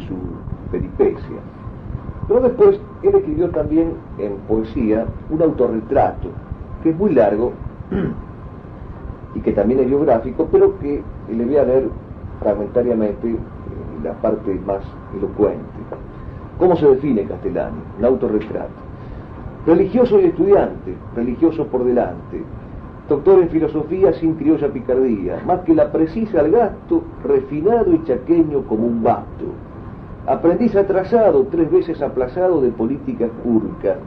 su peripecia. Pero después él escribió también en poesía un autorretrato, que es muy largo y que también es biográfico, pero que le voy a leer fragmentariamente la parte más elocuente. ¿Cómo se define Castellani? Un autorretrato. Religioso y estudiante, religioso por delante, doctor en filosofía sin criolla picardía, más que la precisa al gasto, refinado y chaqueño como un basto. Aprendiz atrasado, 3 veces aplazado de política curca.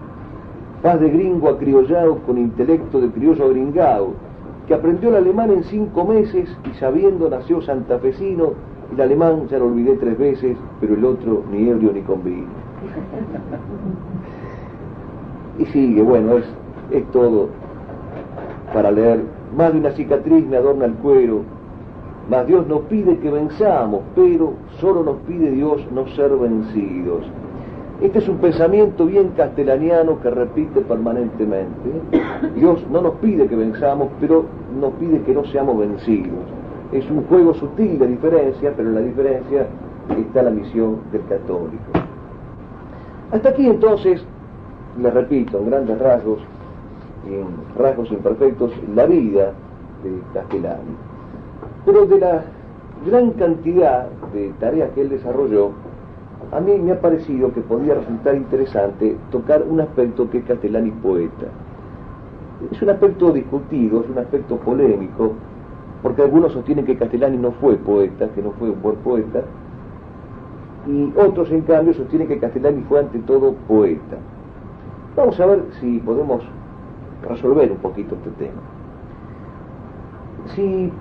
Paz de gringo acriollado con intelecto de criollo gringao, que aprendió el alemán en 5 meses y sabiendo nació santafesino. El alemán ya lo olvidé 3 veces, pero el otro ni ebrio ni con vino. Y sigue, bueno, es todo para leer. Más de una cicatriz me adorna el cuero, mas Dios nos pide que venzamos, pero solo nos pide Dios no ser vencidos. Este es un pensamiento bien castellaniano que repite permanentemente. Dios no nos pide que venzamos, pero nos pide que no seamos vencidos. Es un juego sutil de diferencia, pero en la diferencia está la misión del católico. Hasta aquí entonces, les repito, en grandes rasgos y en rasgos imperfectos, la vida de Castellani. Pero de la gran cantidad de tareas que él desarrolló, a mí me ha parecido que podía resultar interesante tocar un aspecto que es Castellani poeta. Es un aspecto discutido, es un aspecto polémico, porque algunos sostienen que Castellani no fue poeta, que no fue un buen poeta, y otros en cambio sostienen que Castellani fue ante todo poeta. Vamos a ver si podemos resolver un poquito este tema. Si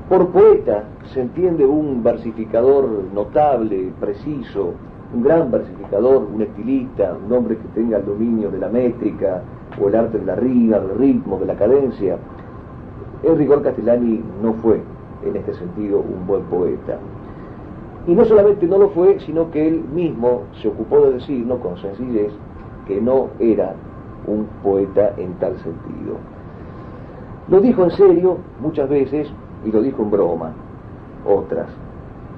por poeta se entiende un versificador notable, preciso, un gran versificador, un estilista, un hombre que tenga el dominio de la métrica o el arte de la rima, del ritmo, de la cadencia, en rigor Castellani no fue en este sentido un buen poeta. Y no solamente no lo fue, sino que él mismo se ocupó de decirnos con sencillez que no era un poeta en tal sentido. Lo dijo en serio muchas veces y lo dijo en broma otras.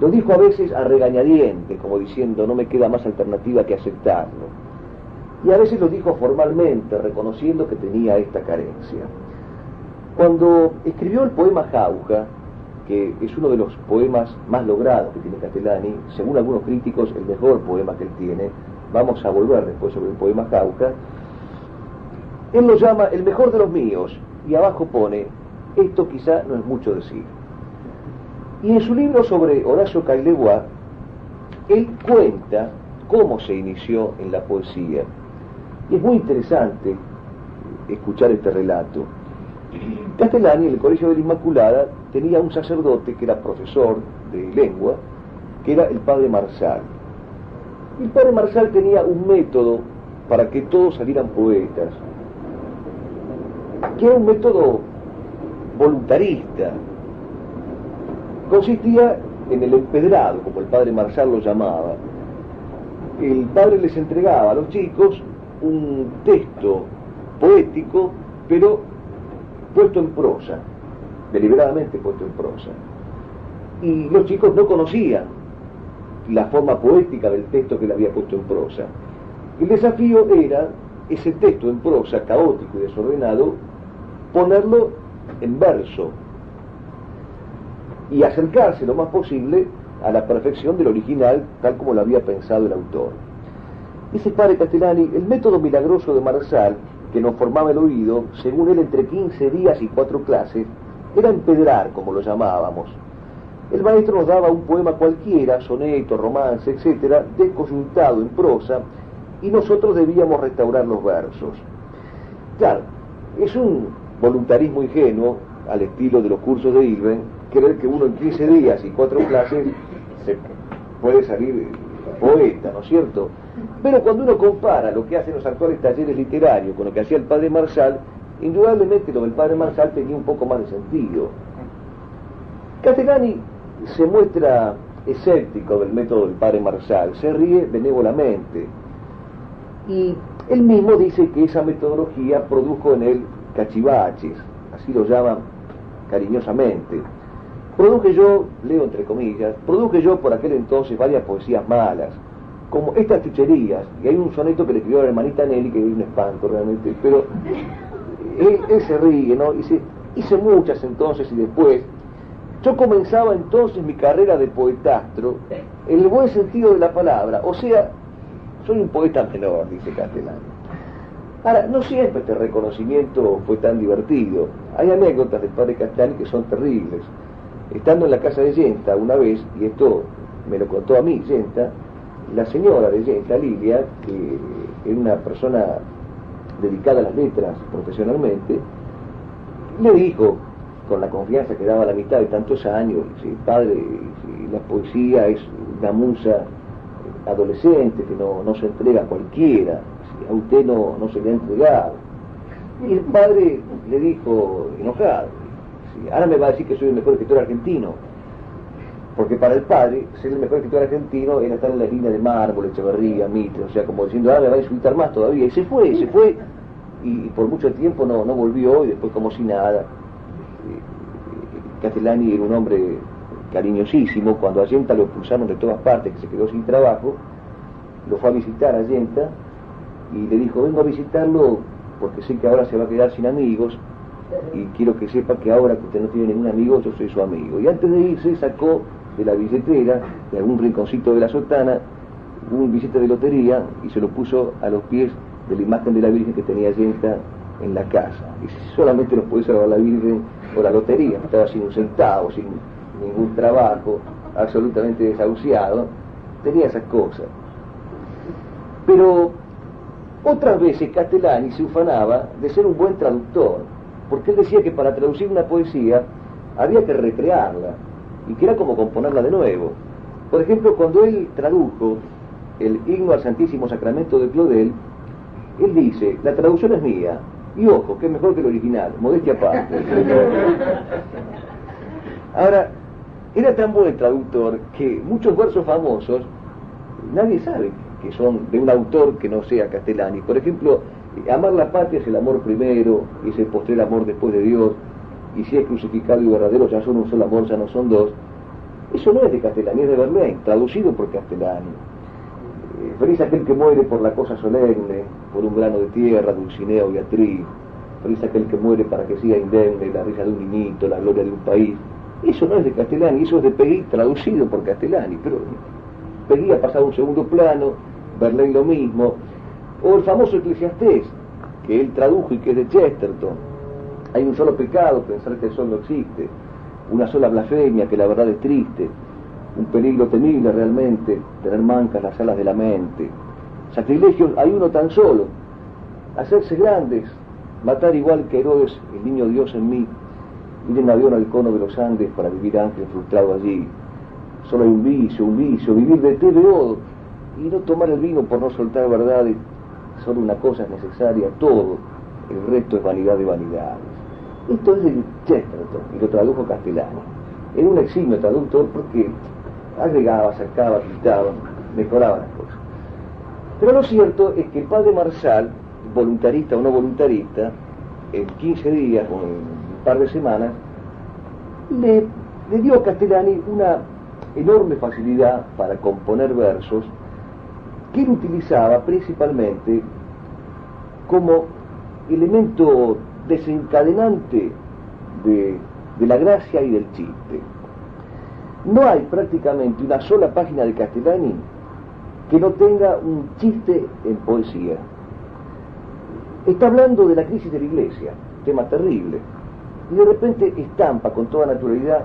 Lo dijo a veces a regañadientes, como diciendo no me queda más alternativa que aceptarlo. Y a veces lo dijo formalmente, reconociendo que tenía esta carencia. Cuando escribió el poema Jauja, que es uno de los poemas más logrados que tiene Castellani, según algunos críticos el mejor poema que él tiene, vamos a volver después sobre el poema Jauja, él lo llama el mejor de los míos, y abajo pone, esto quizá no es mucho decir. Y en su libro sobre Horacio Caillebois, él cuenta cómo se inició en la poesía. Y es muy interesante escuchar este relato. Castellani, en el Colegio de la Inmaculada, tenía un sacerdote que era profesor de lengua, que era el padre Marsal. El padre Marsal tenía un método para que todos salieran poetas, que era un método voluntarista. Consistía en el empedrado, como el padre Marsal lo llamaba. El padre les entregaba a los chicos un texto poético, pero puesto en prosa, deliberadamente puesto en prosa. Y los chicos no conocían la forma poética del texto que le había puesto en prosa. El desafío era ese texto en prosa, caótico y desordenado, ponerlo en verso y acercarse lo más posible a la perfección del original, tal como lo había pensado el autor. Dice el padre Castellani, el método milagroso de Marsal, que nos formaba el oído, según él entre 15 días y 4 clases, era empedrar, como lo llamábamos. El maestro nos daba un poema cualquiera, soneto, romance, etcétera, descoyuntado en prosa, y nosotros debíamos restaurar los versos. Claro, es un voluntarismo ingenuo, al estilo de los cursos de Ilben, creer que uno en 15 días y 4 clases se puede salir poeta, ¿no es cierto? Pero cuando uno compara lo que hacen los actuales talleres literarios con lo que hacía el padre Marsal, indudablemente lo del padre Marsal tenía un poco más de sentido. Castellani se muestra escéptico del método del padre Marsal, se ríe benévolamente, y él mismo dice que esa metodología produjo en él cachivaches, así lo llaman cariñosamente. Produje yo, leo entre comillas, produje yo por aquel entonces varias poesías malas, como estas chucherías, y hay un soneto que le escribió a la hermanita Nelly, que es un espanto realmente, pero él se ríe, ¿no? Hice muchas entonces y después. Yo comenzaba entonces mi carrera de poetastro, en el buen sentido de la palabra, o sea, soy un poeta menor, dice Castellani. Ahora, no siempre este reconocimiento fue tan divertido. Hay anécdotas del padre Castellani que son terribles. Estando en la casa de Yenta una vez, y esto me lo contó a mí Yenta, la señora de Yenta, Lilia, que era una persona dedicada a las letras profesionalmente, le dijo, con la confianza que daba a la mitad de tantos años, dice, padre, la poesía es una musa adolescente que no se entrega a cualquiera, a usted no se le ha entregado. Y el padre le dijo, enojado, ahora me va a decir que soy el mejor escritor argentino, porque para el padre ser el mejor escritor argentino era estar en la línea de Mármol, Echeverría, Mitre, o sea, como diciendo, ahora me va a insultar más todavía, y se fue, y por mucho tiempo no volvió, y después como si nada. Castellani era un hombre cariñosísimo. Cuando a Yenta lo expulsaron de todas partes, que se quedó sin trabajo, lo fue a visitar a Yenta y le dijo, vengo a visitarlo porque sé que ahora se va a quedar sin amigos y quiero que sepa que ahora que usted no tiene ningún amigo, yo soy su amigo. Y antes de irse sacó de la billetera, de algún rinconcito de la sotana, un billete de lotería y se lo puso a los pies de la imagen de la Virgen que tenía Yenta en la casa. Y si solamente nos puede salvar la Virgen o la lotería, estaba sin un centavo, sin ningún trabajo, absolutamente desahuciado, tenía esas cosas. Pero otras veces Castellani se ufanaba de ser un buen traductor, porque él decía que para traducir una poesía había que recrearla, y que era como componerla de nuevo. Por ejemplo, cuando él tradujo el himno al Santísimo Sacramento de Claudel, él dice, la traducción es mía, y ojo, que es mejor que el original, modestia aparte. Ahora, era tan buen traductor que muchos versos famosos, nadie sabe que son de un autor que no sea Castellani. Por ejemplo, amar la patria es el amor primero, y es el postrer amor después de Dios, y si es crucificado y verdadero ya son un solo amor, ya no son dos. Eso no es de Castellani, es de Verlaine, traducido por Castellani. Feliz aquel que muere por la cosa solemne, por un grano de tierra, Dulcinea o Beatriz. Feliz aquel que muere para que siga indemne la risa de un niñito, la gloria de un país. Eso no es de Castellani, eso es de Peguy, traducido por Castellani. Pero Peguy ha pasado a un segundo plano, Verlaine lo mismo. O el famoso Eclesiastés, que él tradujo y que es de Chesterton. Hay un solo pecado, pensar que el sol no existe. Una sola blasfemia, que la verdad es triste. Un peligro temible realmente, tener mancas las alas de la mente. Sacrilegios hay uno tan solo, hacerse grandes, matar igual que Herodes, el niño Dios en mí, ir en avión al cono de los Andes para vivir ángel frustrado allí. Solo hay un vicio, vivir de té de odo, y no tomar el vino por no soltar verdades. Solo una cosa es necesaria, todo, el resto es vanidad de vanidades. Esto es de Chesterton, y lo tradujo Castellani. Era un eximio traductor porque agregaba, sacaba, quitaba, mejoraba las cosas. Pero lo cierto es que el padre Marsal, voluntarista o no voluntarista, en 15 días o en un par de semanas, le dio a Castellani una enorme facilidad para componer versos que él utilizaba principalmente como elemento desencadenante de la gracia y del chiste. No hay prácticamente una sola página de Castellani que no tenga un chiste en poesía. Está hablando de la crisis de la iglesia, tema terrible, y de repente estampa con toda naturalidad: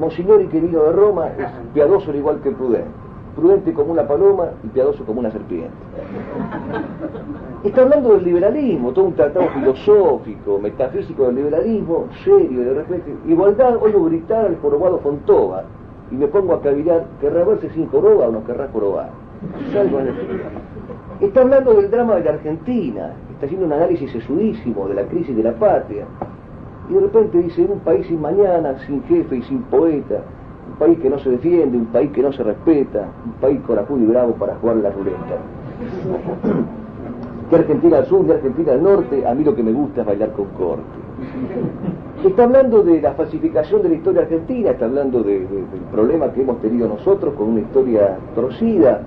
Monsignori que vino de Roma es piadoso al igual que prudente, prudente como una paloma y piadoso como una serpiente. Está hablando del liberalismo, todo un tratado filosófico, metafísico del liberalismo, serio, y de repente, igualdad, oigo gritar al jorobado Fontova, y me pongo a cavilar, ¿querrá verse sin joroba o no querrá jorobar? Está hablando del drama de la Argentina, está haciendo un análisis sesudísimo de la crisis de la patria, y de repente dice, en un país sin mañana, sin jefe y sin poeta, un país que no se defiende, un país que no se respeta, un país corajudo y bravo para jugar la ruleta. Que Argentina al sur, de Argentina al norte, a mí lo que me gusta es bailar con corte. Está hablando de la falsificación de la historia argentina, está hablando del problema que hemos tenido nosotros con una historia torcida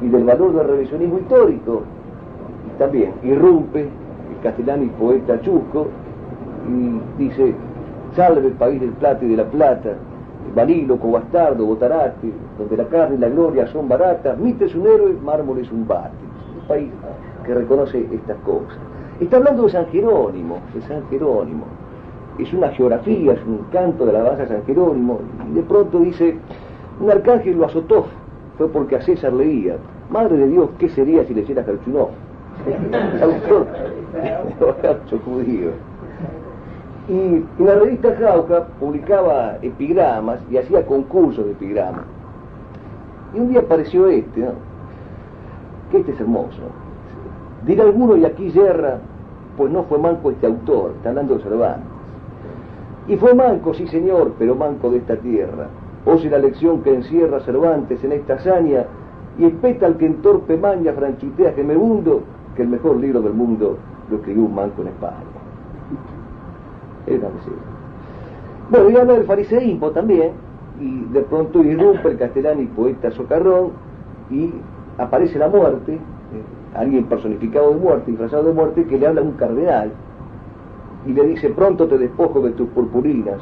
y del valor del revisionismo histórico. Y también irrumpe el Castellani, poeta chusco, y dice: salve el país del plata y de la plata, Balíloco, Bastardo, Botarate, donde la carne y la gloria son baratas, Mitre es un héroe, Mármol es un bate. Un país que reconoce estas cosas. Está hablando de San Jerónimo, es una geografía, es un canto de la base de San Jerónimo, y de pronto dice: un arcángel lo azotó, fue porque a César leía. Madre de Dios, ¿qué sería si leyera Gerchunov? Autor de judío. Y la revista Jauja publicaba epigramas y hacía concursos de epigramas. Y un día apareció este, ¿no? Que este es hermoso. Dirá alguno, y aquí yerra, pues no fue manco este autor, está hablando de Cervantes. Y fue manco, sí señor, pero manco de esta tierra. Oye la lección que encierra Cervantes en esta hazaña, y espeta al que en torpe maña franchutea Gemebundo, que el mejor libro del mundo lo escribió un manco en España. Era así. Bueno, y habla del fariseísmo también, y de pronto irrumpe el Castellani, poeta socarrón, y aparece la muerte, alguien personificado de muerte, disfrazado de muerte, que le habla a un cardenal, y le dice: pronto te despojo de tus purpurinas,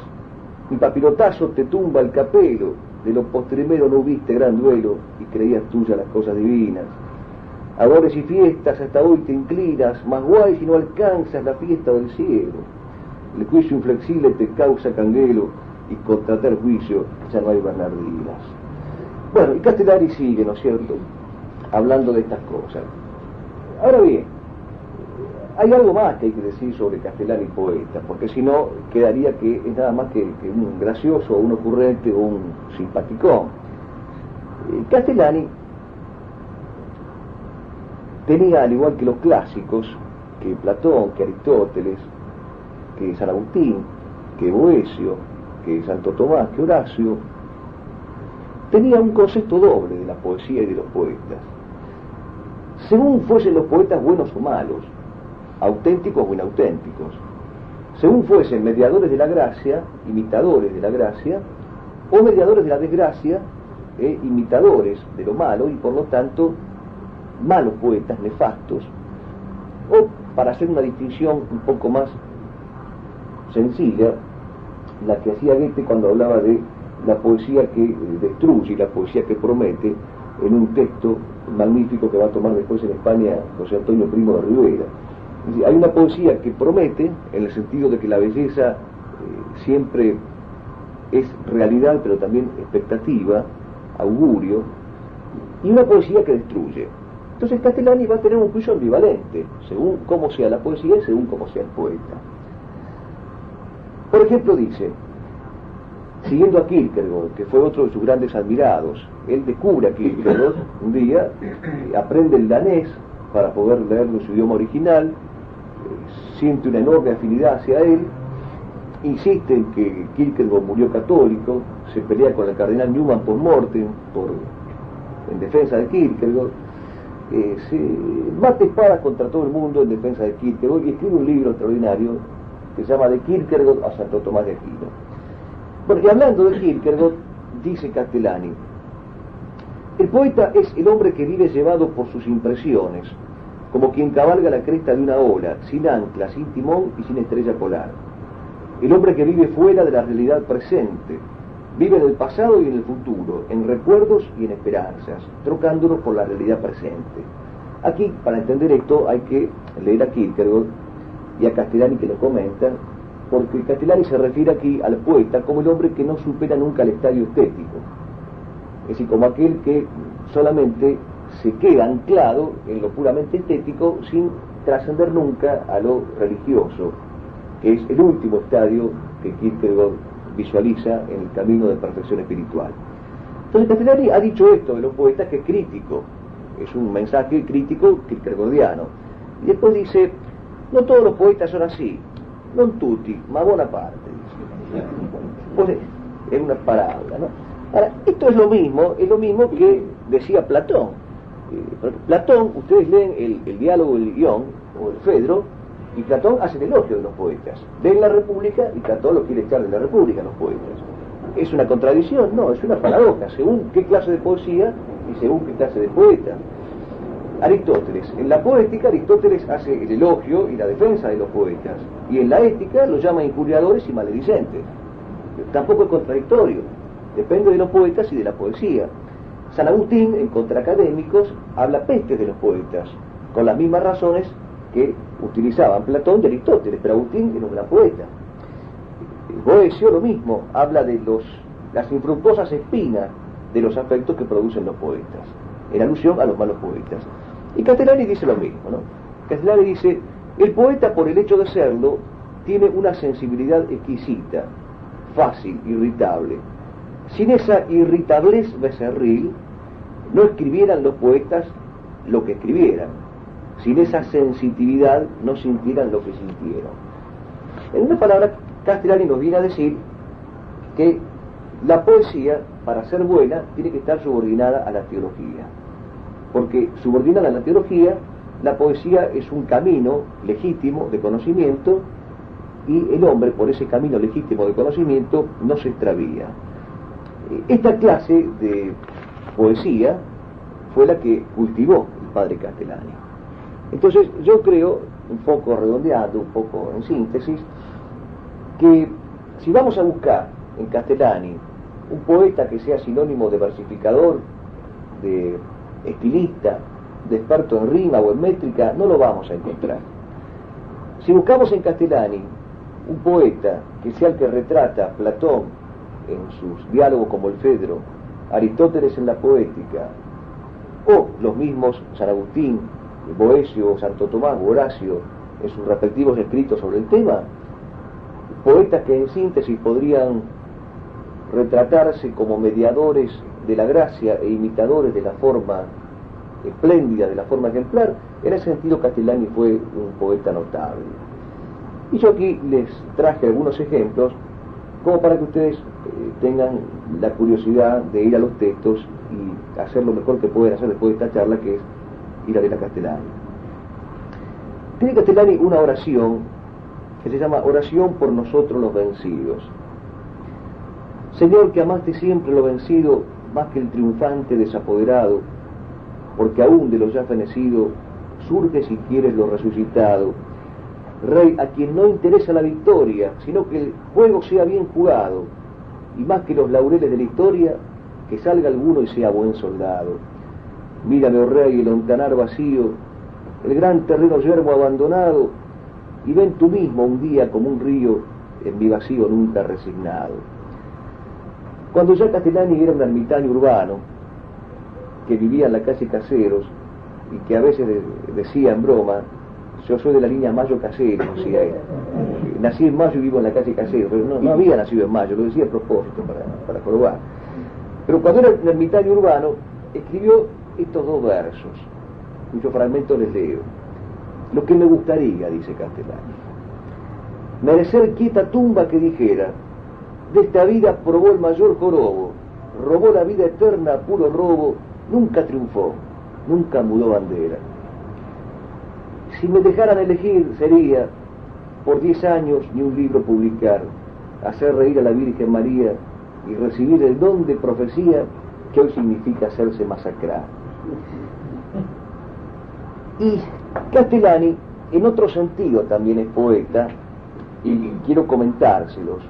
mi papirotazo te tumba el capelo, de lo postrimero no hubiste gran duelo, y creías tuyas las cosas divinas. Adores y fiestas hasta hoy te inclinas, más guay si no alcanzas la fiesta del cielo. El juicio inflexible te causa canguelo, y contra tal juicio ya no hay Bernardinas. Bueno, y Castellani sigue, ¿no es cierto?, hablando de estas cosas. Ahora bien, hay algo más que hay que decir sobre Castellani poeta, porque si no quedaría que es nada más que un gracioso, o un ocurrente, o un simpaticón. Castellani tenía, al igual que los clásicos, que Platón, que Aristóteles, que San Agustín, que Boecio, que Santo Tomás, que Horacio, tenía un concepto doble de la poesía y de los poetas. Según fuesen los poetas buenos o malos, auténticos o inauténticos, según fuesen mediadores de la gracia, imitadores de la gracia, o mediadores de la desgracia, imitadores de lo malo, y por lo tanto malos poetas, nefastos, o, para hacer una distinción un poco más sencilla, la que hacía Goethe cuando hablaba de la poesía que destruye y la poesía que promete, en un texto magnífico que va a tomar después en España José Antonio Primo de Rivera. Es decir, hay una poesía que promete, en el sentido de que la belleza siempre es realidad, pero también expectativa, augurio, y una poesía que destruye. Entonces Castellani va a tener un juicio ambivalente, según cómo sea la poesía y según cómo sea el poeta. Por ejemplo, dice, siguiendo a Kierkegaard, que fue otro de sus grandes admirados, él descubre a Kierkegaard un día, aprende el danés para poder leerlo en su idioma original, siente una enorme afinidad hacia él, insiste en que Kierkegaard murió católico, se pelea con el cardenal Newman post mortem en defensa de Kierkegaard, se mata espadas contra todo el mundo en defensa de Kierkegaard, y escribe un libro extraordinario que se llama De Kierkegaard a Santo Tomás de Aquino. Bueno, y hablando de Kierkegaard, dice Castellani: el poeta es el hombre que vive llevado por sus impresiones, como quien cabalga la cresta de una ola, sin ancla, sin timón y sin estrella polar. El hombre que vive fuera de la realidad presente, vive en el pasado y en el futuro, en recuerdos y en esperanzas, trocándolos por la realidad presente. Aquí, para entender esto, hay que leer a Kierkegaard y a Castellani, que lo comentan, porque Castellani se refiere aquí al poeta como el hombre que no supera nunca el estadio estético, es decir, como aquel que solamente se queda anclado en lo puramente estético sin trascender nunca a lo religioso, que es el último estadio que Kierkegaard visualiza en el camino de perfección espiritual. Entonces Castellani ha dicho esto de los poetas, que es crítico, es un mensaje crítico kierkegaardiano, y después dice: no todos los poetas son así, non tutti, ma buona parte, dice. Pues es una parábola, ¿no? Ahora, esto es lo mismo que decía Platón. Platón, ustedes leen el diálogo del guión, o el Fedro, Y Platón hace el elogio de los poetas. Ven la República y Platón los quiere echar de la República a los poetas. ¿Es una contradicción? No, es una paradoja, según qué clase de poesía y según qué clase de poeta. Aristóteles, en la poética Aristóteles hace el elogio y la defensa de los poetas, y en la ética los llama injuriadores y maledicentes. Tampoco es contradictorio, depende de los poetas y de la poesía. San Agustín, en Contra Académicos, habla pestes de los poetas, con las mismas razones que utilizaban Platón y Aristóteles, pero Agustín era un gran poeta. Boecio lo mismo, habla de las infructuosas espinas de los afectos que producen los poetas, en alusión a los malos poetas. Y Castellani dice lo mismo, ¿no? Castellani dice, el poeta por el hecho de serlo tiene una sensibilidad exquisita, fácil, irritable. Sin esa irritablez becerril no escribieran los poetas lo que escribieran. Sin esa sensitividad no sintieran lo que sintieron. En una palabra, Castellani nos viene a decir que la poesía, para ser buena, tiene que estar subordinada a la teología. Porque subordinada a la teología, la poesía es un camino legítimo de conocimiento y el hombre, por ese camino legítimo de conocimiento, no se extravía. Esta clase de poesía fue la que cultivó el padre Castellani. Entonces, yo creo, un poco redondeando, un poco en síntesis, que si vamos a buscar en Castellani un poeta que sea sinónimo de versificador, de estilista, de experto en rima o en métrica, no lo vamos a encontrar. Si buscamos en Castellani un poeta que sea el que retrata a Platón en sus diálogos como el Fedro, Aristóteles en la poética, o los mismos San Agustín, Boecio, Santo Tomás, Horacio, en sus respectivos escritos sobre el tema, poetas que en síntesis podrían retratarse como mediadores de la gracia e imitadores de la forma espléndida, de la forma ejemplar, en ese sentido Castellani fue un poeta notable. Y yo aquí les traje algunos ejemplos como para que ustedes tengan la curiosidad de ir a los textos y hacer lo mejor que pueden hacer después de esta charla, que es ir a leer a Castellani. Tiene Castellani una oración que se llama Oración por nosotros los vencidos. Señor, que amaste siempre lo vencido más que el triunfante desapoderado, porque aún de lo ya fenecido surge si quieres lo resucitado. Rey, a quien no interesa la victoria, sino que el juego sea bien jugado, y más que los laureles de la historia, que salga alguno y sea buen soldado. Mírame, oh Rey, el ontanar vacío, el gran terreno yermo abandonado, y ven tú mismo un día como un río en mi vacío nunca resignado. Cuando ya Castellani era un ermitaño urbano, que vivía en la calle Caseros, y que a veces decía en broma, yo soy de la línea Mayo Caseros, decía él. Nací en Mayo y vivo en la calle Caseros, pero no había nacido en Mayo, lo decía a propósito, para probar. Pero cuando era un ermitaño urbano, escribió estos dos versos, cuyos fragmentos les leo. Lo que me gustaría, dice Castellani, merecer quieta tumba que dijera, de esta vida probó el mayor jorobo, robó la vida eterna a puro robo, nunca triunfó, nunca mudó bandera. Si me dejaran elegir sería, por 10 años ni un libro publicar, hacer reír a la Virgen María y recibir el don de profecía que hoy significa hacerse masacrar. Y Castellani, en otro sentido, también es poeta, y quiero comentárselos.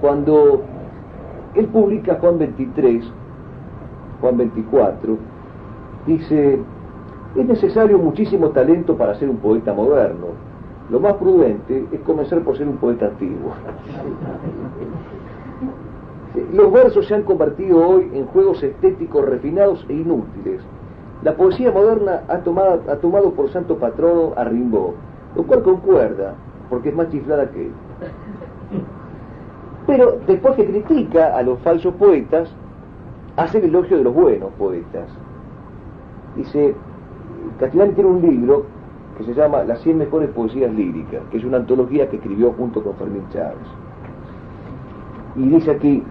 Cuando él publica Juan 23, Juan 24, dice, es necesario muchísimo talento para ser un poeta moderno. Lo más prudente es comenzar por ser un poeta antiguo. Los versos se han convertido hoy en juegos estéticos refinados e inútiles. La poesía moderna ha tomado por santo patrono a Rimbaud, lo cual concuerda, porque es más chiflada que él. Pero después que critica a los falsos poetas, hace el elogio de los buenos poetas. Dice, Castellani tiene un libro que se llama Las 100 mejores poesías líricas, que es una antología que escribió junto con Fermín Chávez. Y dice aquí,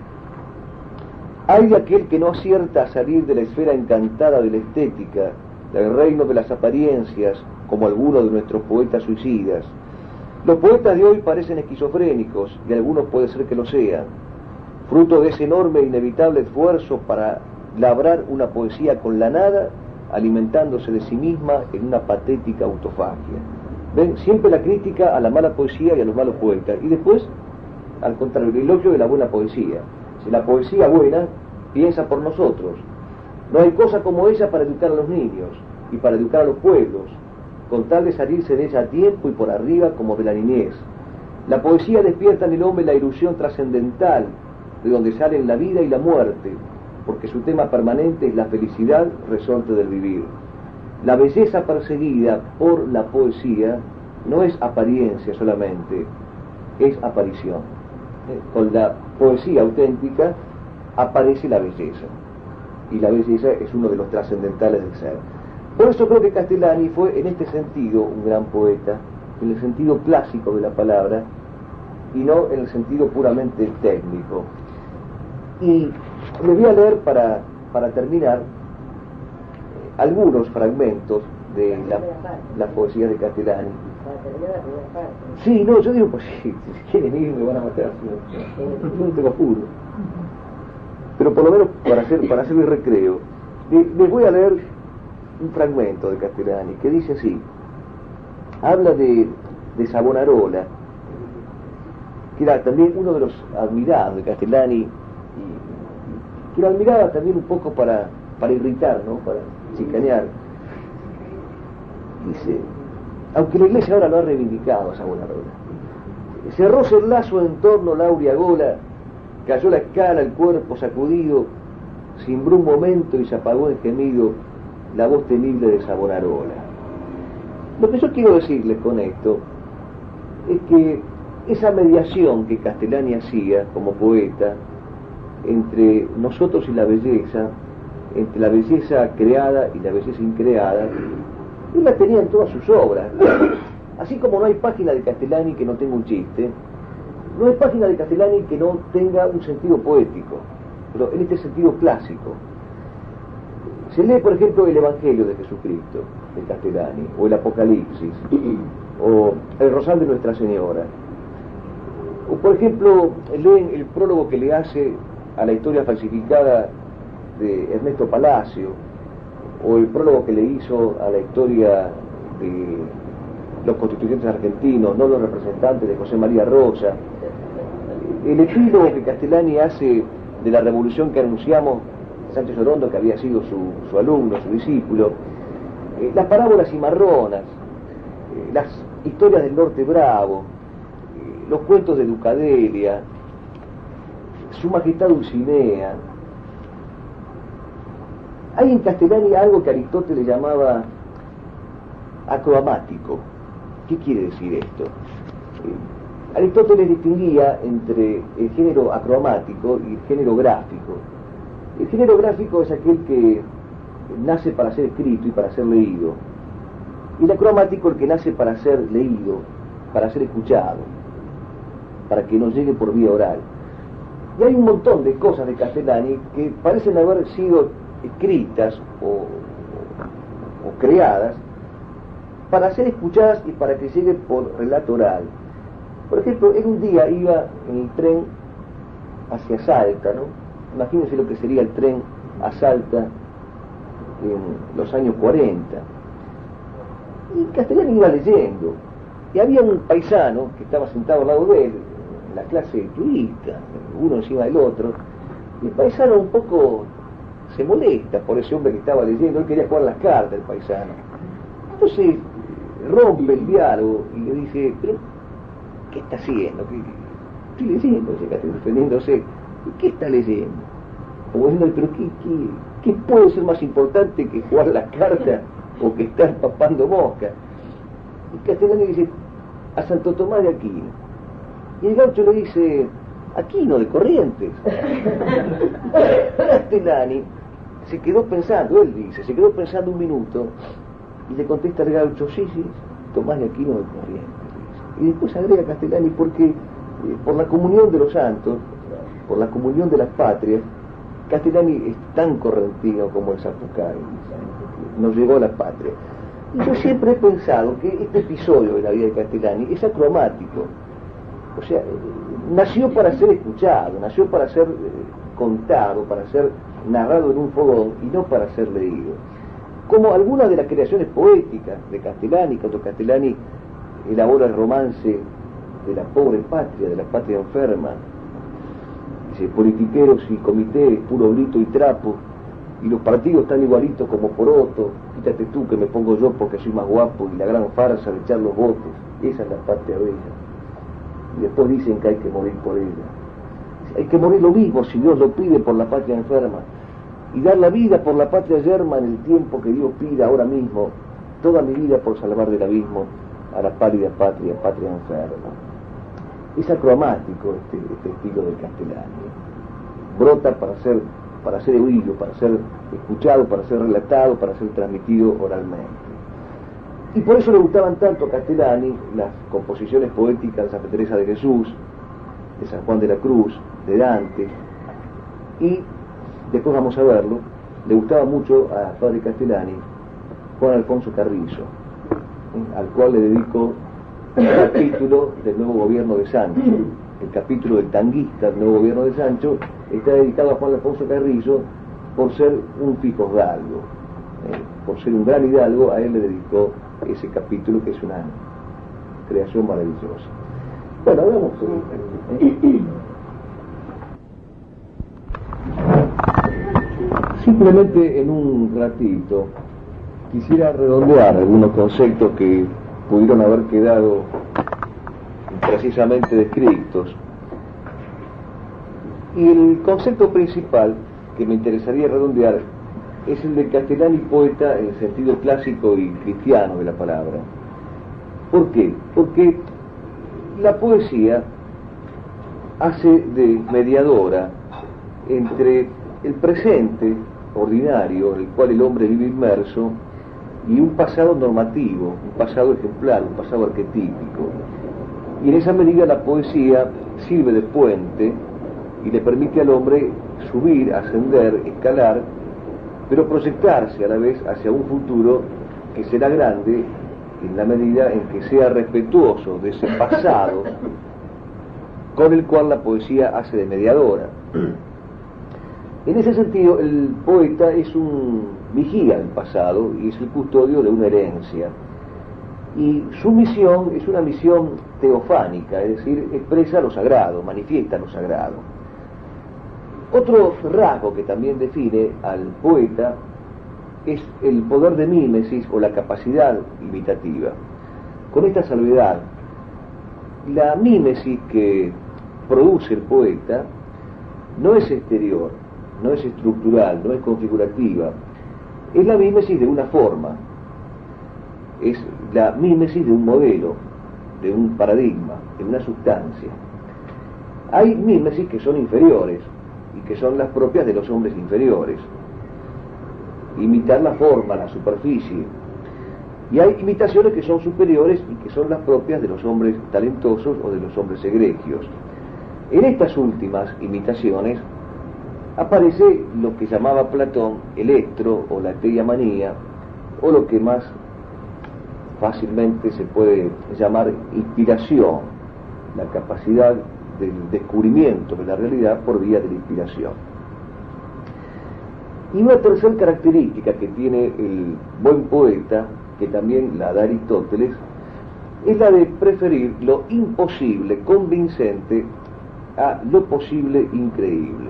hay de aquel que no acierta a salir de la esfera encantada de la estética del reino de las apariencias, como algunos de nuestros poetas suicidas. Los poetas de hoy parecen esquizofrénicos, y algunos puede ser que lo sean, fruto de ese enorme e inevitable esfuerzo para labrar una poesía con la nada, alimentándose de sí misma en una patética autofagia. ¿Ven? Siempre la crítica a la mala poesía y a los malos poetas, y después, al contrario, el elogio de la buena poesía. Si la poesía buena piensa por nosotros, no hay cosa como ella para educar a los niños y para educar a los pueblos, con tal de salirse de ella a tiempo y por arriba como de la niñez. La poesía despierta en el hombre la ilusión trascendental, de donde salen la vida y la muerte, porque su tema permanente es la felicidad, resorte del vivir. La belleza perseguida por la poesía no es apariencia solamente, es aparición. Con la poesía auténtica aparece la belleza, y la belleza es uno de los trascendentales del ser. Por eso creo que Castellani fue en este sentido un gran poeta, en el sentido clásico de la palabra, y no en el sentido puramente técnico. Y me voy a leer para terminar algunos fragmentos de la poesía de Castellani. Sí, no, yo digo, pues si quieren ir me van a matar, no tengo apuro. Pero por lo menos para hacer mi recreo, les voy a leer un fragmento de Castellani que dice así. Habla de Savonarola, que era también uno de los admirados de Castellani, que lo admiraba también un poco para irritar, ¿no? Para chicanear. Dice, aunque la Iglesia ahora lo ha reivindicado a Savonarola, cerróse el lazo en torno a la áurea gola, cayó la escala, el cuerpo sacudido, cimbró un momento y se apagó en gemido la voz temible de Savonarola. Lo que yo quiero decirles con esto es que esa mediación que Castellani hacía como poeta entre nosotros y la belleza, entre la belleza creada y la belleza increada, él la tenía en todas sus obras. Así como no hay página de Castellani que no tenga un chiste, no hay página de Castellani que no tenga un sentido poético, pero en este sentido clásico. Se lee, por ejemplo, el Evangelio de Jesucristo, de Castellani, o el Apocalipsis, o el Rosal de Nuestra Señora. O, por ejemplo, leen el prólogo que le hace a la historia falsificada de Ernesto Palacio, o el prólogo que le hizo a la historia de los constituyentes argentinos, no los representantes de José María Rosa, el epílogo que Castellani hace de la revolución que anunciamos, Sánchez Orondo, que había sido su alumno, su discípulo, las parábolas cimarronas, las historias del Norte Bravo, los cuentos de Ducadelia, Su Majestad Dulcinea. Hay en Castellani algo que Aristóteles llamaba acromático. ¿Qué quiere decir esto? Aristóteles distinguía entre el género acromático y el género gráfico. El género gráfico es aquel que nace para ser escrito y para ser leído. Y el acromático el que nace para ser leído, para ser escuchado, para que nos llegue por vía oral. Y hay un montón de cosas de Castellani que parecen haber sido escritas o creadas para ser escuchadas y para que llegue por relato oral. Por ejemplo, él un día iba en el tren hacia Salta, ¿no? Imagínense lo que sería el tren a Salta en los años 40. Y Castellani iba leyendo. Y había un paisano que estaba sentado al lado de él, en la clase turista, uno encima del otro. Y el paisano un poco se molesta por ese hombre que estaba leyendo. Él quería jugar las cartas, el paisano. Entonces rompe el diálogo y le dice, pero ¿qué está haciendo? Estoy leyendo, dice Castellani, defendiéndose. ¿Qué está leyendo? Como diciendo, pero ¿qué puede ser más importante que jugar las cartas o que estar papando mosca? Y Castellani dice, a Santo Tomás de Aquino. Y el gaucho le dice, Aquino de Corrientes. Castellani se quedó pensando, él dice, se quedó pensando un minuto y le contesta al gaucho, sí, Tomás de Aquino de Corrientes. Y después agrega Castellani, porque por la comunión de los santos, por la comunión de las patrias, Castellani es tan correntino como el Zapucay. nos llegó a la patria. Y yo siempre he pensado que este episodio de la vida de Castellani es acromático. O sea, nació para ser escuchado, nació para ser contado, para ser narrado en un fogón y no para ser leído. Como algunas de las creaciones poéticas de Castellani, cuando Castellani elabora el romance de la pobre patria, de la patria enferma, dice, politiqueros y comités, puro grito y trapo, y los partidos tan igualitos como poroto, quítate tú que me pongo yo porque soy más guapo, y la gran farsa de echar los votos, esa es la patria bella. Y después dicen que hay que morir por ella. Hay que morir lo mismo si Dios lo pide por la patria enferma, y dar la vida por la patria yerma en el tiempo que Dios pida ahora mismo, toda mi vida por salvar del abismo a la pálida patria, patria enferma. Es acromático este estilo de Castellani. Brota para ser oído, para ser escuchado, para ser relatado, para ser transmitido oralmente. Y por eso le gustaban tanto a Castellani las composiciones poéticas de Santa Teresa de Jesús, de San Juan de la Cruz, de Dante, y después vamos a verlo, le gustaba mucho a padre Castellani Juan Alfonso Carrizo, al cual le dedico el capítulo del nuevo gobierno de Sancho. El capítulo del tanguista del nuevo gobierno de Sancho está dedicado a Juan Alfonso Carrizo por ser un fijosdalgo, por ser un gran hidalgo. A él le dedicó ese capítulo, que es una creación maravillosa. Bueno, hablamos simplemente en un ratito quisiera redondear algunos conceptos que pudieron haber quedado precisamente descritos. Y el concepto principal que me interesaría redondear es el de Castellani poeta en el sentido clásico y cristiano de la palabra. ¿Por qué? Porque la poesía hace de mediadora entre el presente ordinario en el cual el hombre vive inmerso y un pasado normativo, un pasado ejemplar, un pasado arquetípico. Y en esa medida la poesía sirve de puente y le permite al hombre subir, ascender, escalar, pero proyectarse a la vez hacia un futuro que será grande en la medida en que sea respetuoso de ese pasado con el cual la poesía hace de mediadora. En ese sentido, el poeta es un vigía del pasado y es el custodio de una herencia. Y su misión es una misión teofánica, es decir, expresa lo sagrado, manifiesta lo sagrado. Otro rasgo que también define al poeta es el poder de mímesis o la capacidad imitativa. Con esta salvedad, la mímesis que produce el poeta no es exterior, no es estructural, no es configurativa, es la mímesis de una forma, es la mímesis de un modelo, de un paradigma, de una sustancia. Hay mímesis que son inferiores y que son las propias de los hombres inferiores. Imitar la forma, la superficie. Y hay imitaciones que son superiores y que son las propias de los hombres talentosos o de los hombres egregios. En estas últimas imitaciones aparece lo que llamaba Platón electro o la teiamanía, o lo que más fácilmente se puede llamar inspiración, la capacidad del descubrimiento de la realidad por vía de la inspiración. Y una tercera característica que tiene el buen poeta, que también la da Aristóteles, es la de preferir lo imposible convincente a lo posible increíble.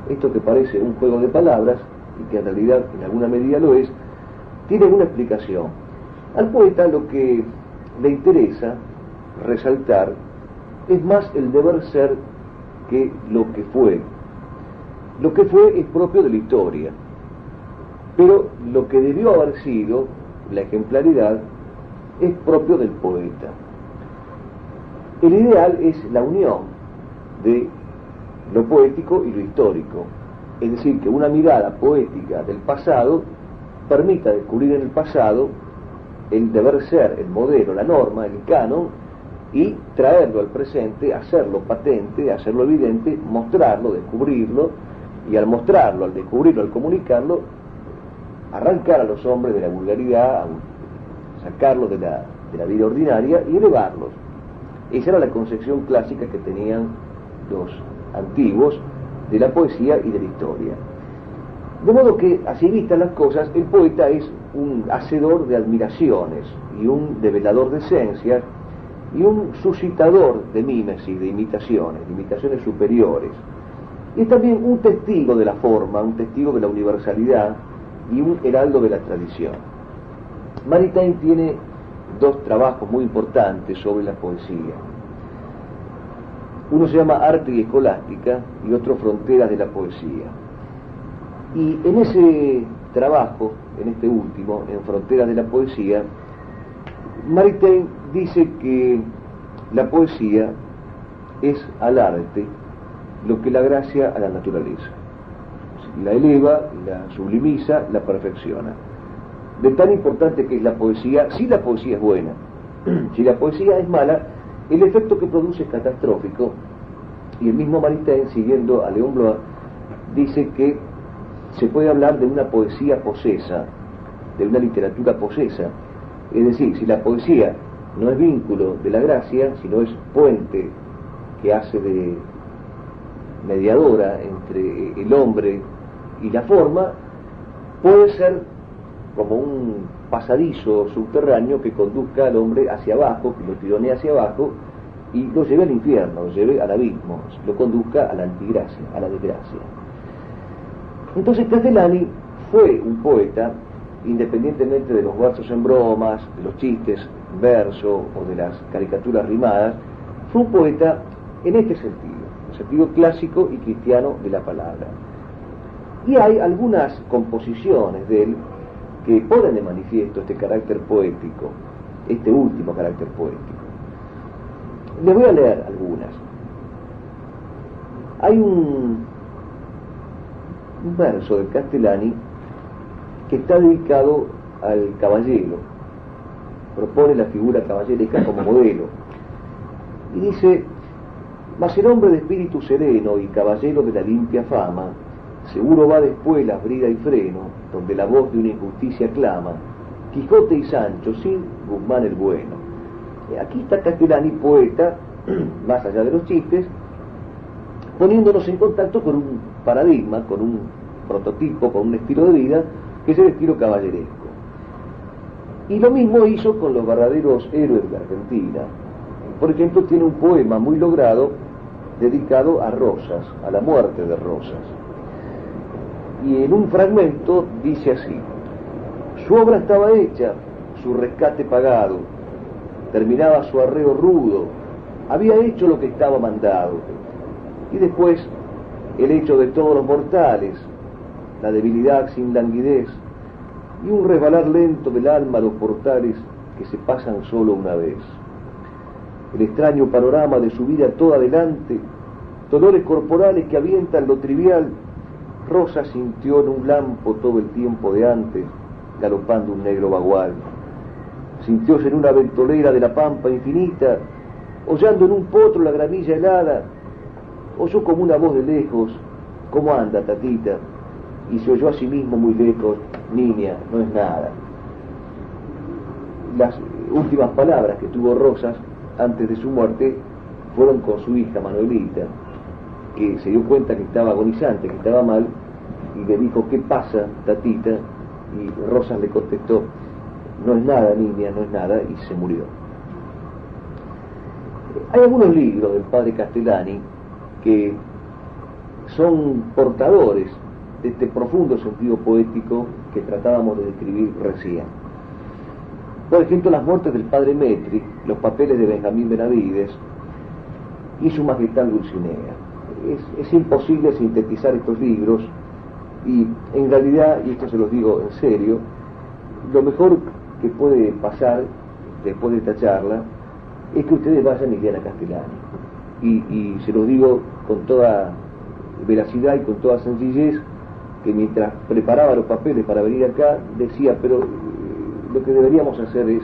Esto que parece un juego de palabras, y que en realidad en alguna medida lo es, tiene una explicación. Al poeta lo que le interesa resaltar es más el deber ser que lo que fue. Lo que fue es propio de la historia, pero lo que debió haber sido, la ejemplaridad, es propio del poeta. El ideal es la unión de lo poético y lo histórico, es decir, que una mirada poética del pasado permita descubrir en el pasado el deber ser, el modelo, la norma, el canon, y traerlo al presente, hacerlo patente, hacerlo evidente, mostrarlo, descubrirlo, y al mostrarlo, al descubrirlo, al comunicarlo, arrancar a los hombres de la vulgaridad, sacarlos de la vida ordinaria y elevarlos. Esa era la concepción clásica que tenían los antiguos de la poesía y de la historia. De modo que, así vistas las cosas, el poeta es un hacedor de admiraciones y un develador de esencias y un suscitador de mímesis, de imitaciones superiores. Y es también un testigo de la forma, un testigo de la universalidad y un heraldo de la tradición. Maritain tiene dos trabajos muy importantes sobre la poesía. Uno se llama Arte y Escolástica y otro Fronteras de la Poesía. Y en ese trabajo, en este último, en Fronteras de la Poesía, Maritain dice que la poesía es al arte lo que la gracia a la naturaleza. La eleva, la sublimiza, la perfecciona. De tan importante que es la poesía, si la poesía es buena, si la poesía es mala, el efecto que produce es catastrófico. Y el mismo Maritain, siguiendo a Léon Bloy, dice que se puede hablar de una poesía posesa, de una literatura posesa. Es decir, si la poesía no es vínculo de la gracia, sino es puente que hace de mediadora entre el hombre y la forma, puede ser como un pasadizo subterráneo que conduzca al hombre hacia abajo, que lo tironee hacia abajo y lo lleve al infierno, lo lleve al abismo, lo conduzca a la antigracia, a la desgracia. Entonces Castellani fue un poeta, independientemente de los versos en bromas, de los chistes en verso o de las caricaturas rimadas, fue un poeta en este sentido, el sentido clásico y cristiano de la palabra. Y hay algunas composiciones de él que ponen de manifiesto este carácter poético, este último carácter poético. Les voy a leer algunas. Hay un verso de Castellani que está dedicado al caballero, propone la figura caballeresca como modelo, y dice: mas el hombre de espíritu sereno y caballero de la limpia fama, seguro va después la brida y freno, donde la voz de una injusticia clama, Quijote y Sancho, sin Guzmán el bueno. Aquí está Castellani, poeta, más allá de los chistes, poniéndonos en contacto con un paradigma, con un prototipo, con un estilo de vida, que es el estilo caballeresco. Y lo mismo hizo con los verdaderos héroes de Argentina. Por ejemplo, tiene un poema muy logrado dedicado a Rosas, a la muerte de Rosas. Y en un fragmento dice así: su obra estaba hecha, su rescate pagado, terminaba su arreo rudo, había hecho lo que estaba mandado. Y después, el hecho de todos los mortales, la debilidad sin languidez, y un resbalar lento del alma a los portales que se pasan solo una vez. El extraño panorama de su vida toda adelante, dolores corporales que avientan lo trivial. Rosa sintió en un lampo todo el tiempo de antes, galopando un negro bagual. Sintióse en una ventolera de la pampa infinita, hollando en un potro la gramilla helada. Oyó como una voz de lejos: ¿cómo anda, tatita? Y se oyó a sí mismo muy lejos: niña, no es nada. Las últimas palabras que tuvo Rosas antes de su muerte fueron con su hija Manuelita, que se dio cuenta que estaba agonizante, que estaba mal, y le dijo: ¿qué pasa, tatita? Y Rosas le contestó: no es nada, niña, no es nada, y se murió. Hay algunos libros del padre Castellani que son portadores de este profundo sentido poético que tratábamos de describir recién. Por ejemplo, Las muertes del padre Metri, Los papeles de Benjamín Benavides y Su majestad Dulcinea. Es imposible sintetizar estos libros y en realidad, y esto se los digo en serio, lo mejor que puede pasar después de esta charla es que ustedes vayan y lean a Castellani. Y se los digo con toda veracidad y con toda sencillez, que mientras preparaba los papeles para venir acá decía: pero lo que deberíamos hacer es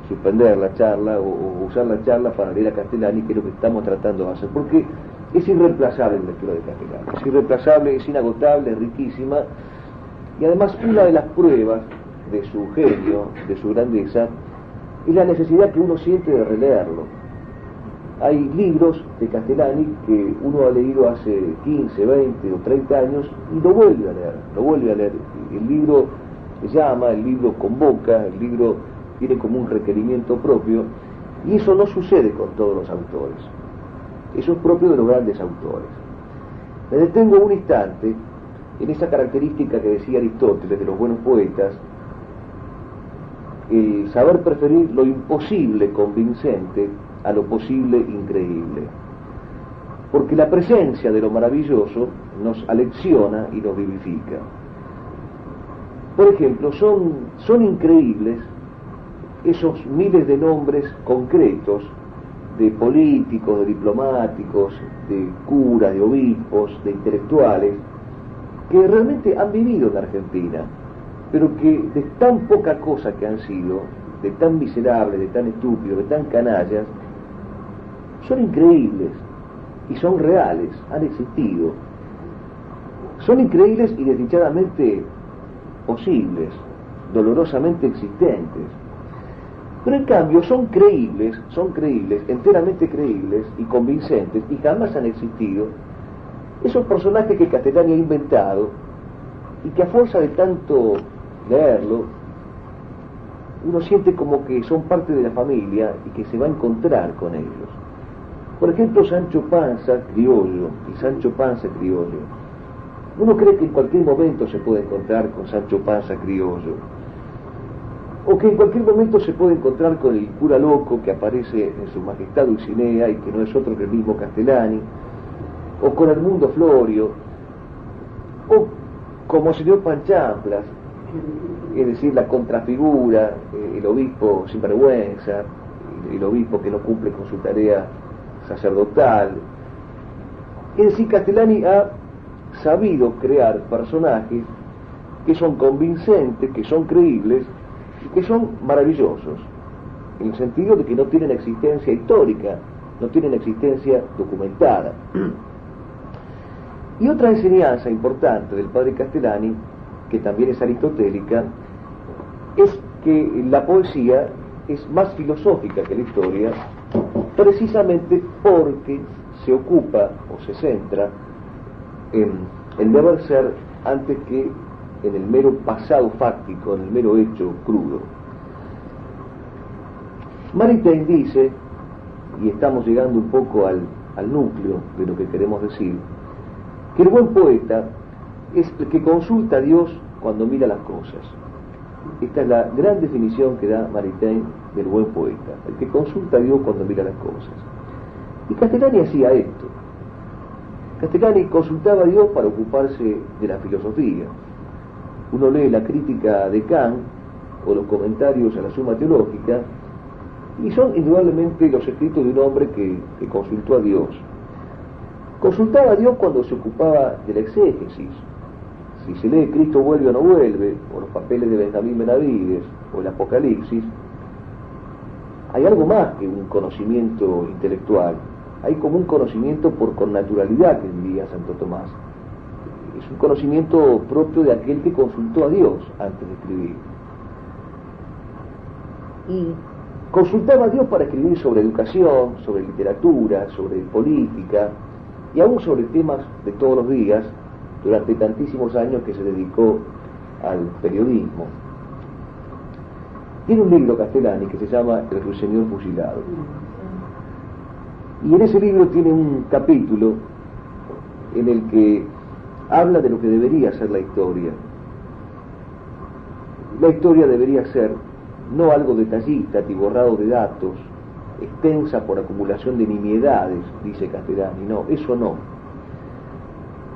suspender la charla o usar la charla para leer a Castellani, que es lo que estamos tratando de hacer, porque es irreemplazable la lectura de Castellani, es irreemplazable, es inagotable, es riquísima, Y además una de las pruebas de su genio, de su grandeza, es la necesidad que uno siente de releerlo. Hay libros de Castellani que uno ha leído hace 15, 20 o 30 años y lo vuelve a leer. El libro llama, el libro convoca, el libro tiene como un requerimiento propio, y eso no sucede con todos los autores. Eso es propio de los grandes autores. Me detengo un instante en esa característica que decía Aristóteles de los buenos poetas, el saber preferir lo imposible convincente a lo posible increíble. Porque la presencia de lo maravilloso nos alecciona y nos vivifica. Por ejemplo, son increíbles esos miles de nombres concretos de políticos, de diplomáticos, de curas, de obispos, de intelectuales, que realmente han vivido en Argentina, pero que de tan poca cosa que han sido, de tan miserables, de tan estúpidos, de tan canallas, son increíbles y son reales, han existido. Son increíbles y desdichadamente posibles, dolorosamente existentes. Pero en cambio son creíbles, enteramente creíbles y convincentes, y jamás han existido esos personajes que Castellani ha inventado y que a fuerza de tanto leerlo uno siente como que son parte de la familia y que se va a encontrar con ellos. Por ejemplo, Sancho Panza criollo, y Sancho Panza criollo. Uno cree que en cualquier momento se puede encontrar con Sancho Panza criollo, o que en cualquier momento se puede encontrar con el cura loco que aparece en su majestad Dulcinea y que no es otro que el mismo Castellani, o con Edmundo Florio, o como señor Panchamplas, es decir, la contrafigura, el obispo sinvergüenza, el obispo que no cumple con su tarea sacerdotal. Es decir, Castellani ha sabido crear personajes que son convincentes, que son creíbles y que son maravillosos, en el sentido de que no tienen existencia histórica, no tienen existencia documentada. Y otra enseñanza importante del padre Castellani, que también es aristotélica, es que la poesía es más filosófica que la historia, precisamente porque se ocupa o se centra en el deber ser antes que en el mero pasado fáctico, en el mero hecho crudo. Maritain dice, y estamos llegando un poco al núcleo de lo que queremos decir, que el buen poeta es el que consulta a Dios cuando mira las cosas. Esta es la gran definición que da Maritain del buen poeta, el que consulta a Dios cuando mira las cosas. Y Castellani hacía esto. Castellani consultaba a Dios para ocuparse de la filosofía. Uno lee la crítica de Kant o los comentarios a la Suma Teológica y son indudablemente los escritos de un hombre que consultó a Dios. Consultaba a Dios cuando se ocupaba de la exégesis. Si se lee Cristo vuelve o no vuelve, o los papeles de Benjamín Benavides, o el Apocalipsis, hay algo más que un conocimiento intelectual. Hay como un conocimiento por connaturalidad, que diría Santo Tomás. Es un conocimiento propio de aquel que consultó a Dios antes de escribir. Y consultaba a Dios para escribir sobre educación, sobre literatura, sobre política, y aún sobre temas de todos los días, durante tantísimos años que se dedicó al periodismo. Tiene un libro Castellani que se llama El Ruiseñor Fusilado. Y en ese libro tiene un capítulo en el que habla de lo que debería ser la historia. La historia debería ser no algo detallista, atiborrado de datos, extensa por acumulación de nimiedades, dice Castellani. No, eso no.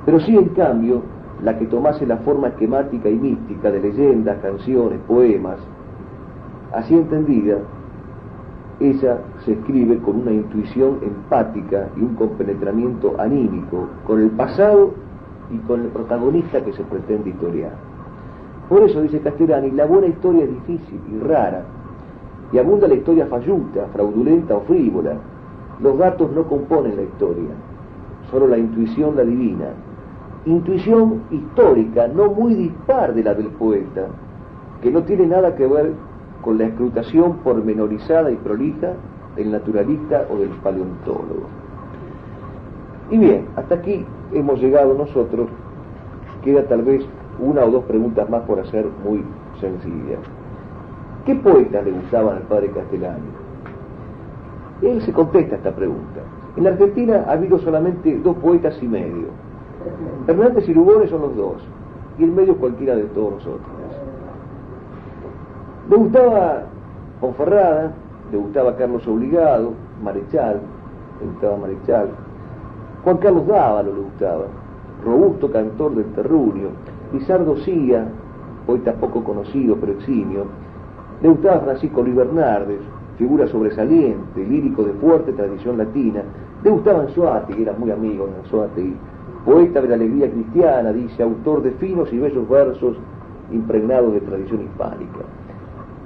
Pero sí, en cambio, la que tomase la forma esquemática y mística de leyendas, canciones, poemas, así entendida, ella se escribe con una intuición empática y un compenetramiento anímico con el pasado y con el protagonista que se pretende historiar. Por eso, dice Castellani, la buena historia es difícil y rara, y abunda la historia falluta, fraudulenta o frívola. Los datos no componen la historia, solo la intuición la adivina. intuición histórica, no muy dispar de la del poeta, que no tiene nada que ver con la escrutación pormenorizada y prolija del naturalista o del paleontólogo. Y bien, hasta aquí hemos llegado nosotros. Queda tal vez una o dos preguntas más por hacer, muy sencillas. ¿Qué poetas le gustaban al padre Castellani? Él se contesta esta pregunta. En la Argentina ha habido solamente 2 poetas y medio. Hernández y Lugones son los 2, y el medio cualquiera de todos nosotros. Le gustaba Ponferrada, le gustaba Carlos Obligado, Marechal, le gustaba Marechal, Juan Carlos Dávalo le gustaba, robusto cantor del terruño, Lizardo Cía, poeta poco conocido pero eximio, le gustaba Francisco Luis Bernardes, figura sobresaliente, lírico de fuerte tradición latina, le gustaba Anzoátegui, era muy amigo de Anzoátegui, poeta de la alegría cristiana, dice, autor de finos y bellos versos impregnados de tradición hispánica.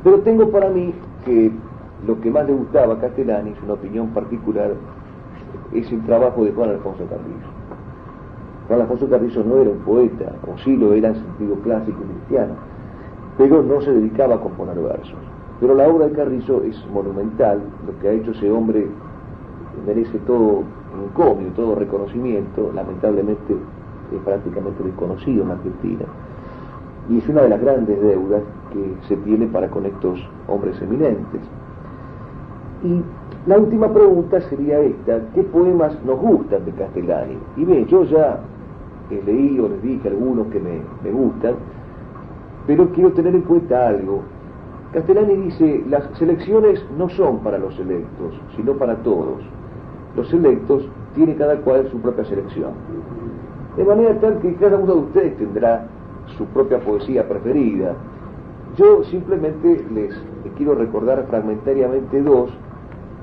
Pero tengo para mí que lo que más le gustaba a Castellani, es una opinión particular, es el trabajo de Juan Alfonso Carrizo. Juan Alfonso Carrizo no era un poeta, o sí lo era en sentido clásico y cristiano, pero no se dedicaba a componer versos. Pero la obra de Carrizo es monumental, lo que ha hecho ese hombre merece todo encomio, todo reconocimiento, lamentablemente es prácticamente desconocido en Argentina. Y es una de las grandes deudas que se tiene para con estos hombres eminentes. Y la última pregunta sería esta: ¿qué poemas nos gustan de Castellani? Y bien, yo ya leí o les dije algunos que me gustan, pero quiero tener en cuenta algo. Castellani dice, las selecciones no son para los selectos, sino para todos. Los selectos tiene cada cual su propia selección. De manera tal que cada uno de ustedes tendrá su propia poesía preferida. Yo simplemente les quiero recordar fragmentariamente 2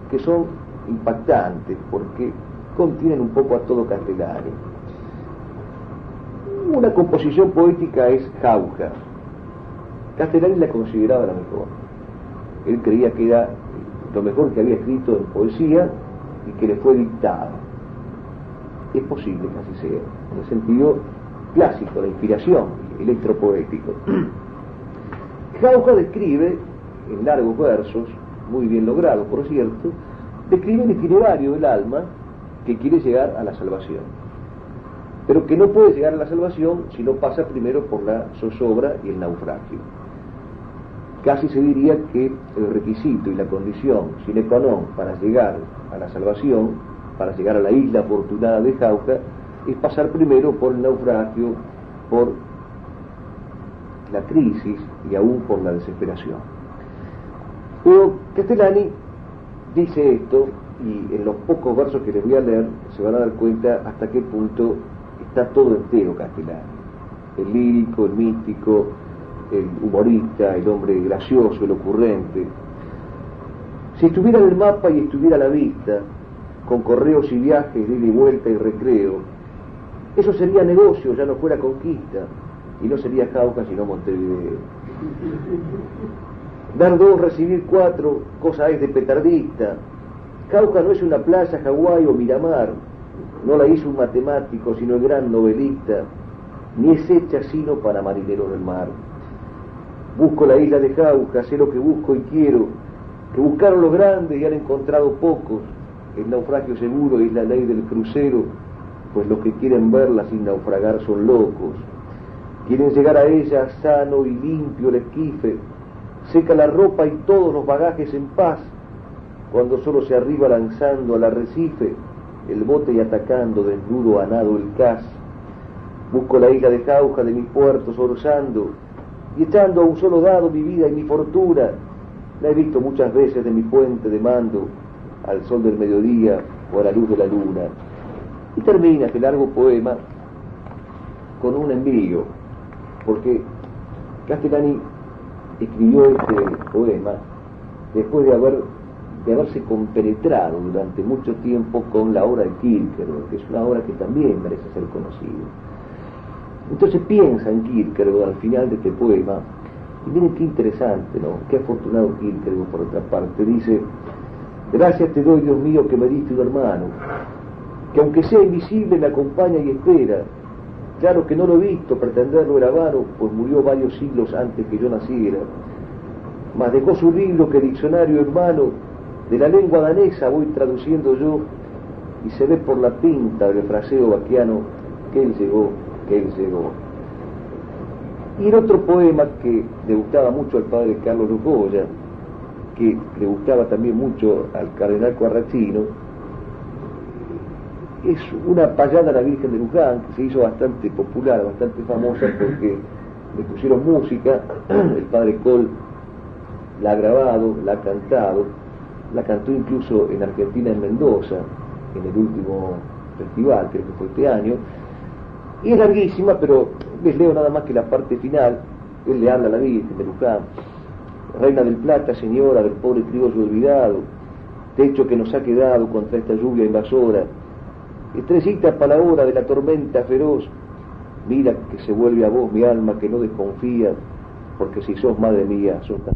que son impactantes porque contienen un poco a todo Castellani. Una composición poética es Jauja. Castellani la consideraba la mejor. Él creía que era lo mejor que había escrito en poesía y que le fue dictado. Es posible que así sea, en el sentido clásico, la inspiración, electropoético. Jauja describe, en largos versos, muy bien logrados por cierto, describe el itinerario del alma que quiere llegar a la salvación, pero que no puede llegar a la salvación si no pasa primero por la zozobra y el naufragio. Casi se diría que el requisito y la condición sine qua non para llegar a la salvación, para llegar a la isla afortunada de Jauja, es pasar primero por el naufragio, por la crisis y aún por la desesperación. Pero Castellani dice esto, y en los pocos versos que les voy a leer se van a dar cuenta hasta qué punto está todo entero Castellani: el lírico, el místico, el humorista, el hombre gracioso, el ocurrente. Si estuviera en el mapa y estuviera a la vista, con correos y viajes de ida y vuelta y recreo, eso sería negocio, ya no fuera conquista, y no sería Jauja sino Montevideo. Dar 2, recibir 4, cosa es de petardista. Jauja no es una playa, Hawái o Miramar, no la hizo un matemático sino el gran novelista, ni es hecha sino para marineros del mar. Busco la isla de Jauja, sé lo que busco y quiero, que buscaron los grandes y han encontrado pocos. El naufragio seguro es la ley del crucero, pues los que quieren verla sin naufragar son locos. Quieren llegar a ella sano y limpio el esquife, seca la ropa y todos los bagajes en paz, cuando solo se arriba lanzando al arrecife el bote y atacando desnudo a nado el caz. Busco la isla de Jauja de mis puertos orzando, y echando a un solo dado mi vida y mi fortuna. La he visto muchas veces de mi puente de mando, al sol del mediodía o a la luz de la luna. Y termina este largo poema con un envío, porque Castellani escribió este poema después de haberse compenetrado durante mucho tiempo con la obra de Kierkegaard, que es una obra que también merece ser conocida. Entonces piensa en Kierkegaard al final de este poema, y miren qué interesante, ¿no? Qué afortunado Kierkegaard, por otra parte. Dice: gracias te doy, Dios mío, que me diste un hermano, que aunque sea invisible me acompaña y espera, Claro que no lo he visto, pretenderlo era vano, pues murió varios siglos antes que yo naciera. Mas dejó su libro que diccionario en mano, de la lengua danesa voy traduciendo yo, y se ve por la pinta del fraseo vaquiano que él llegó, que él llegó. Y el otro poema que le gustaba mucho al padre Carlos Lucoya, que le gustaba también mucho al cardenal Quarracino, es una payada a la Virgen de Luján, que se hizo bastante popular, bastante famosa, porque le pusieron música, el padre Col la ha grabado, la ha cantado, la cantó incluso en Argentina, en Mendoza, en el último festival, creo que fue este año, y es larguísima, pero les leo nada más que la parte final. Él le habla a la Virgen de Luján: Reina del Plata, señora del pobre criollo olvidado, techo que nos ha quedado contra esta lluvia invasora, estrellita para la hora de la tormenta feroz, mira que se vuelve a vos mi alma que no desconfía, porque si sos madre mía, sos tan